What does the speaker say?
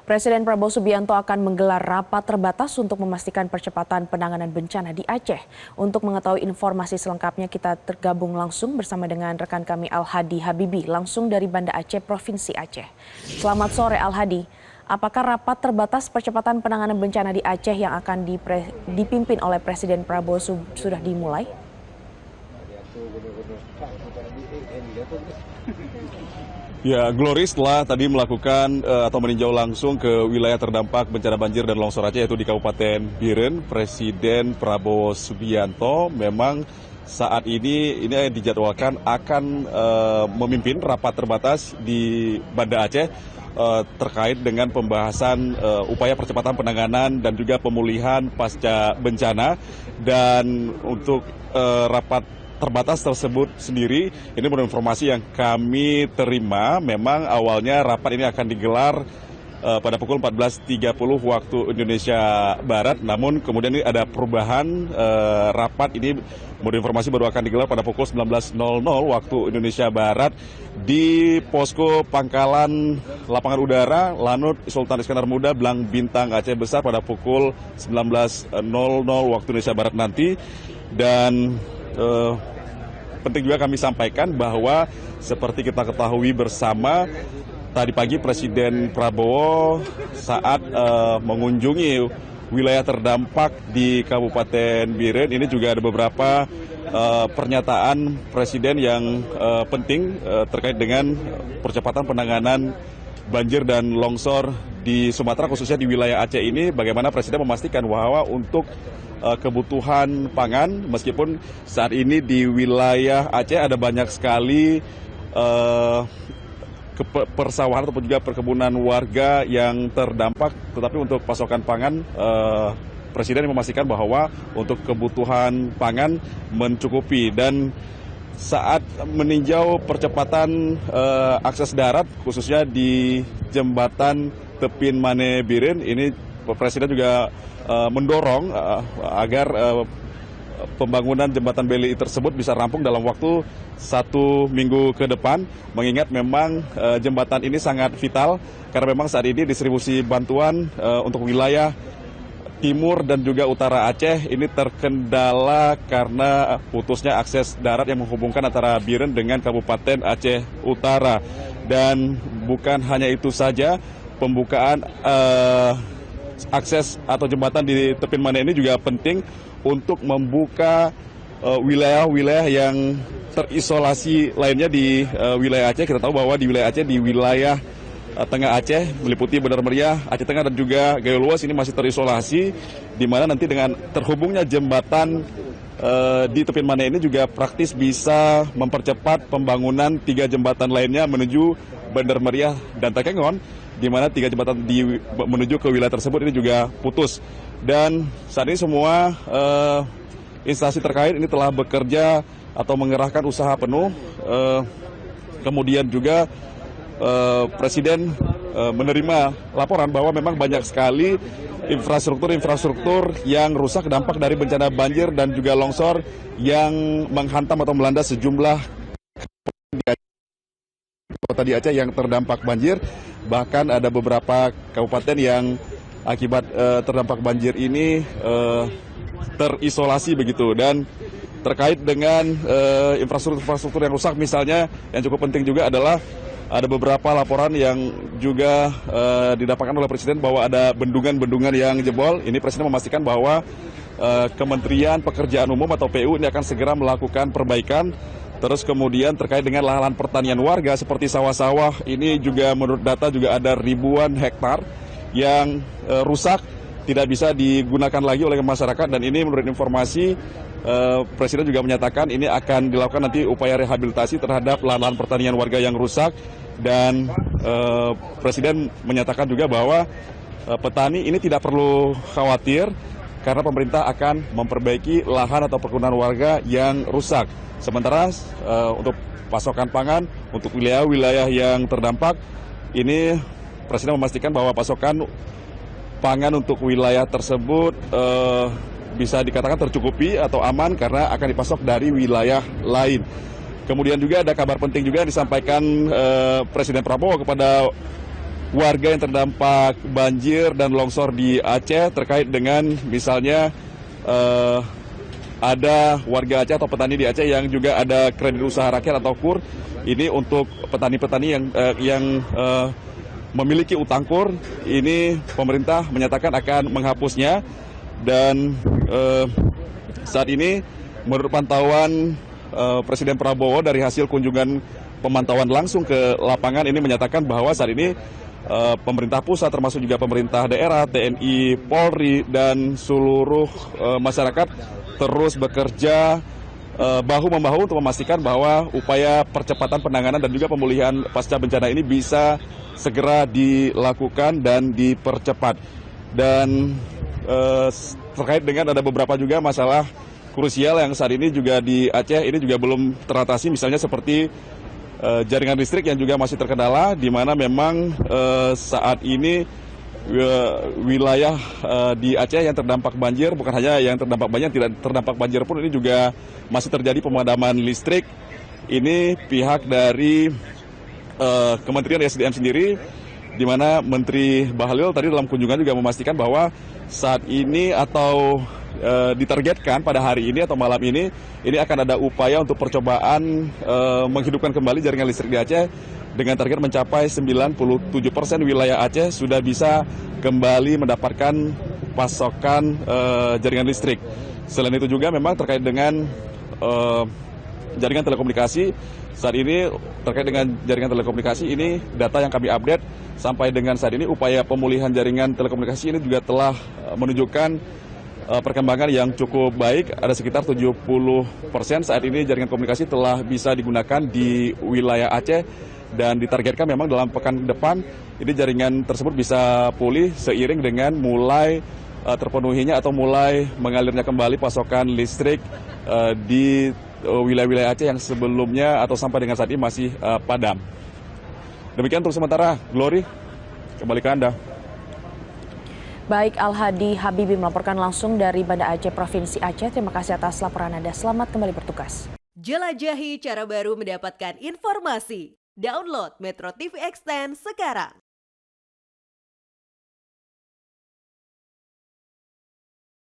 Presiden Prabowo Subianto akan menggelar rapat terbatas untuk memastikan percepatan penanganan bencana di Aceh. Untuk mengetahui informasi selengkapnya, kita tergabung langsung bersama dengan rekan kami Al-Hadi Habibi, langsung dari Banda Aceh, Provinsi Aceh. Selamat sore Al-Hadi, apakah rapat terbatas percepatan penanganan bencana di Aceh yang akan dipimpin oleh Presiden Prabowo sudah dimulai? Ya, Glory setelah tadi melakukan atau meninjau langsung ke wilayah terdampak bencana banjir dan longsor Aceh, yaitu di Kabupaten Biren, Presiden Prabowo Subianto memang saat ini dijadwalkan akan memimpin rapat terbatas di Banda Aceh terkait dengan pembahasan upaya percepatan penanganan dan juga pemulihan pasca bencana. Dan untuk rapat terbatas tersebut sendiri, ini menurut informasi yang kami terima, memang awalnya rapat ini akan digelar pada pukul 14.30 waktu Indonesia Barat. Namun kemudian ini ada perubahan, rapat ini menurut informasi baru akan digelar pada pukul 19.00 waktu Indonesia Barat di posko pangkalan lapangan udara Lanut Sultan Iskandar Muda Blang Bintang Aceh Besar pada pukul 19.00 waktu Indonesia Barat nanti. Dan penting juga kami sampaikan bahwa seperti kita ketahui bersama, tadi pagi Presiden Prabowo saat mengunjungi wilayah terdampak di Kabupaten Biren, ini juga ada beberapa pernyataan Presiden yang penting terkait dengan percepatan penanganan banjir dan longsor di Sumatera, khususnya di wilayah Aceh ini. Bagaimana Presiden memastikan bahwa untuk kebutuhan pangan, meskipun saat ini di wilayah Aceh ada banyak sekali persawahan ataupun juga perkebunan warga yang terdampak, tetapi untuk pasokan pangan Presiden memastikan bahwa untuk kebutuhan pangan mencukupi. Dan saat meninjau percepatan akses darat, khususnya di jembatan Tepin Mane Biren, ini Presiden juga mendorong agar pembangunan jembatan BLI tersebut bisa rampung dalam waktu 1 minggu ke depan, mengingat memang jembatan ini sangat vital karena memang saat ini distribusi bantuan untuk wilayah timur dan juga utara Aceh ini terkendala karena putusnya akses darat yang menghubungkan antara Biren dengan Kabupaten Aceh Utara. Dan bukan hanya itu saja, pembukaan akses atau jembatan di Tepin Mane ini juga penting untuk membuka wilayah-wilayah yang terisolasi lainnya di wilayah Aceh. Kita tahu bahwa di wilayah Aceh, di wilayah Tengah Aceh meliputi Bandar Meriah, Aceh Tengah dan juga Gayo Luas ini masih terisolasi, di mana nanti dengan terhubungnya jembatan di Tepin Mane ini juga praktis bisa mempercepat pembangunan 3 jembatan lainnya menuju Bandar Meriah dan Takengon, di mana 3 jembatan menuju ke wilayah tersebut ini juga putus. Dan saat ini semua instansi terkait ini telah bekerja atau mengerahkan usaha penuh. Kemudian juga Presiden menerima laporan bahwa memang banyak sekali infrastruktur yang rusak dampak dari bencana banjir dan juga longsor yang menghantam atau melanda sejumlah kota di Aceh yang terdampak banjir. Bahkan ada beberapa kabupaten yang akibat terdampak banjir ini terisolasi begitu. Dan terkait dengan infrastruktur yang rusak misalnya, yang cukup penting juga adalah ada beberapa laporan yang juga didapatkan oleh Presiden bahwa ada bendungan-bendungan yang jebol. Ini Presiden memastikan bahwa Kementerian Pekerjaan Umum atau PU ini akan segera melakukan perbaikan. Terus kemudian terkait dengan lahan pertanian warga seperti sawah-sawah, ini juga menurut data juga ada ribuan hektar yang rusak, tidak bisa digunakan lagi oleh masyarakat. Dan ini menurut informasi Presiden juga menyatakan ini akan dilakukan nanti upaya rehabilitasi terhadap lahan pertanian warga yang rusak. Dan Presiden menyatakan juga bahwa petani ini tidak perlu khawatir karena pemerintah akan memperbaiki lahan atau perkebunan warga yang rusak. Sementara untuk pasokan pangan untuk wilayah-wilayah yang terdampak, ini Presiden memastikan bahwa pasokan pangan untuk wilayah tersebut bisa dikatakan tercukupi atau aman karena akan dipasok dari wilayah lain. Kemudian juga ada kabar penting juga yang disampaikan Presiden Prabowo kepada warga yang terdampak banjir dan longsor di Aceh terkait dengan misalnya ada warga Aceh atau petani di Aceh yang juga ada kredit usaha rakyat atau KUR. Ini untuk petani-petani yang memiliki utang KUR, ini pemerintah menyatakan akan menghapusnya. Dan saat ini menurut pantauan Presiden Prabowo dari hasil kunjungan pemantauan langsung ke lapangan ini menyatakan bahwa saat ini pemerintah pusat termasuk juga pemerintah daerah, TNI, Polri, dan seluruh masyarakat terus bekerja bahu-membahu untuk memastikan bahwa upaya percepatan penanganan dan juga pemulihan pasca bencana ini bisa segera dilakukan dan dipercepat. Dan terkait dengan ada beberapa juga masalah krusial yang saat ini juga di Aceh ini juga belum teratasi, misalnya seperti jaringan listrik yang juga masih terkendala, di mana memang saat ini wilayah di Aceh yang terdampak banjir, bukan hanya yang terdampak banjir, tidak terdampak banjir pun ini juga masih terjadi pemadaman listrik. Ini pihak dari Kementerian SDM sendiri, di mana Menteri Bahlil tadi dalam kunjungan juga memastikan bahwa saat ini atau ditargetkan pada hari ini atau malam ini akan ada upaya untuk percobaan menghidupkan kembali jaringan listrik di Aceh dengan target mencapai 97% wilayah Aceh sudah bisa kembali mendapatkan pasokan jaringan listrik. Selain itu juga memang terkait dengan jaringan telekomunikasi, saat ini terkait dengan jaringan telekomunikasi ini data yang kami update sampai dengan saat ini upaya pemulihan jaringan telekomunikasi ini juga telah menunjukkan perkembangan yang cukup baik. Ada sekitar 70% saat ini jaringan komunikasi telah bisa digunakan di wilayah Aceh, dan ditargetkan memang dalam pekan depan ini jaringan tersebut bisa pulih seiring dengan mulai terpenuhinya atau mulai mengalirnya kembali pasokan listrik di wilayah-wilayah Aceh yang sebelumnya atau sampai dengan saat ini masih padam. Demikian untuk sementara, Glory, kembali ke Anda. Baik, Al-Hadi Habibi melaporkan langsung dari Banda Aceh, Provinsi Aceh. Terima kasih atas laporan Anda. Selamat kembali bertugas. Jelajahi cara baru mendapatkan informasi. Download Metro TV Extend sekarang.